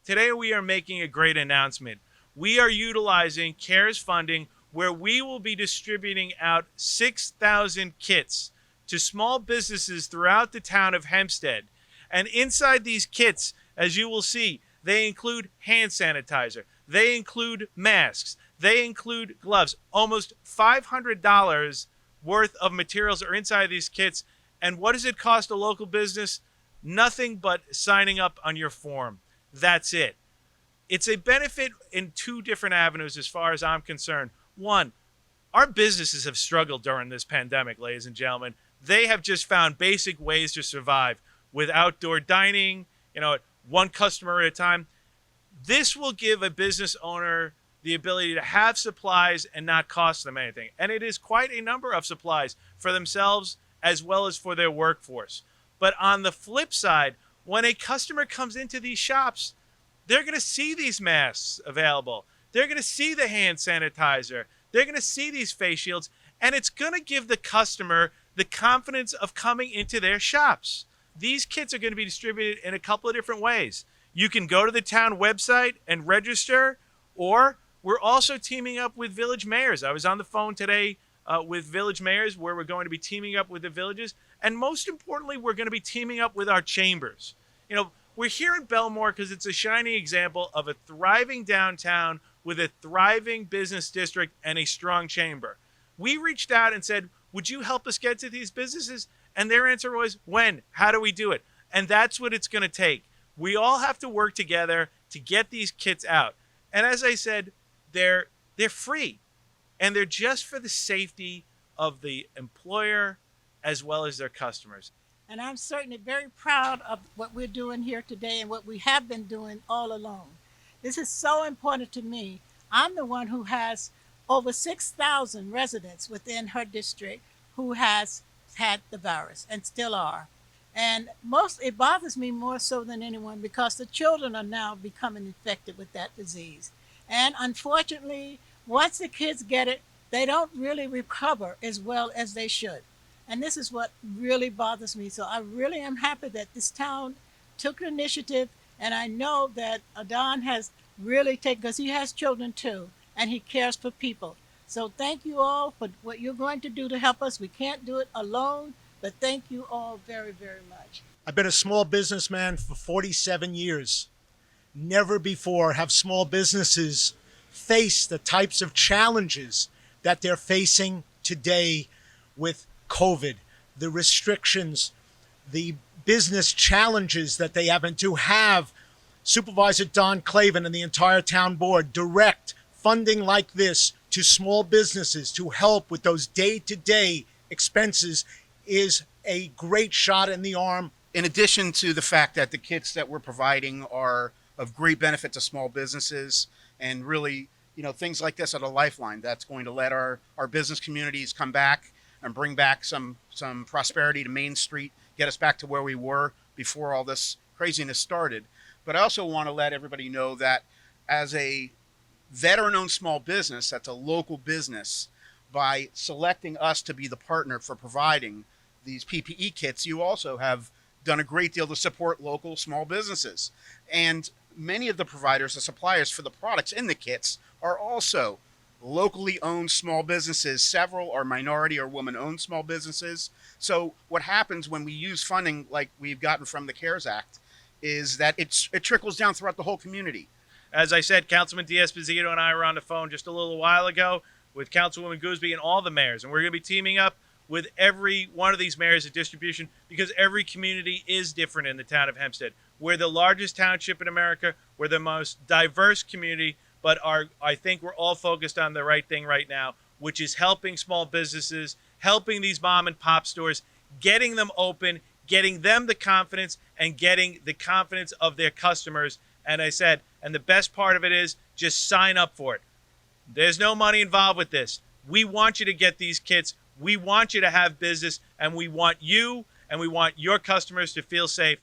today we are making a great announcement. We are utilizing CARES funding where we will be distributing out 6,000 kits to small businesses throughout the town of Hempstead. And inside these kits, as you will see, they include hand sanitizer, they include masks, they include gloves. Almost $500 worth of materials are inside these kits. And what does it cost a local business? Nothing but signing up on your form. That's it. It's a benefit in two different avenues as far as I'm concerned. One, our businesses have struggled during this pandemic, ladies and gentlemen. They have just found basic ways to survive with outdoor dining, one customer at a time. This will give a business owner the ability to have supplies and not cost them anything. And it is quite a number of supplies for themselves as well as for their workforce. But on the flip side, when a customer comes into these shops, they're going to see these masks available. They're going to see the hand sanitizer. They're going to see these face shields. And it's going to give the customer the confidence of coming into their shops. These kits are going to be distributed in a couple of different ways. You can go to the town website and register, or we're also teaming up with village mayors. I was on the phone today with village mayors where we're going to be teaming up with the villages. And most importantly, we're going to be teaming up with our chambers. We're here in Belmore because it's a shining example of a thriving downtown with a thriving business district and a strong chamber. We reached out and said, would you help us get to these businesses? And their answer was, when? How do we do it? And that's what it's going to take. We all have to work together to get these kits out. And as I said, they're free. And they're just for the safety of the employer as well as their customers. And I'm certainly very proud of what we're doing here today and what we have been doing all along. This is so important to me. I'm the one who has over 6,000 residents within her district who has had the virus and still are. And it bothers me more so than anyone because the children are now becoming infected with that disease. And unfortunately, once the kids get it, they don't really recover as well as they should. And this is what really bothers me. So I really am happy that this town took the initiative. And I know that Adon has really taken, because he has children too, and he cares for people. So thank you all for what you're going to do to help us. We can't do it alone, but thank you all very, very much. I've been a small businessman for 47 years. Never before have small businesses faced the types of challenges that they're facing today with COVID, the restrictions, the business challenges that they have, and to have Supervisor Don Clavin and the entire town board direct funding like this to small businesses to help with those day-to-day expenses is a great shot in the arm. In addition to the fact that the kits that we're providing are of great benefit to small businesses, and really, things like this are a lifeline that's going to let our business communities come back and bring back some prosperity to Main Street, get us back to where we were before all this craziness started. But I also want to let everybody know that as a veteran-owned small business, that's a local business, by selecting us to be the partner for providing these PPE kits, you also have done a great deal to support local small businesses. And many of the providers, the suppliers for the products in the kits, are also locally owned small businesses. Several are minority or woman-owned small businesses. So what happens when we use funding like we've gotten from the CARES Act is that it trickles down throughout the whole community. As I said, Councilman D'Esposito and I were on the phone just a little while ago with Councilwoman Gooseby and all the mayors, and we're going to be teaming up with every one of these mayors of distribution because every community is different in the town of Hempstead. We're the largest township in America. We're the most diverse community, but I think we're all focused on the right thing right now, which is helping small businesses, helping these mom and pop stores, getting them open, getting them the confidence, and getting the confidence of their customers. And I said, and the best part of it is just sign up for it. There's no money involved with this. We want you to get these kits. We want you to have business, and we want you and we want your customers to feel safe.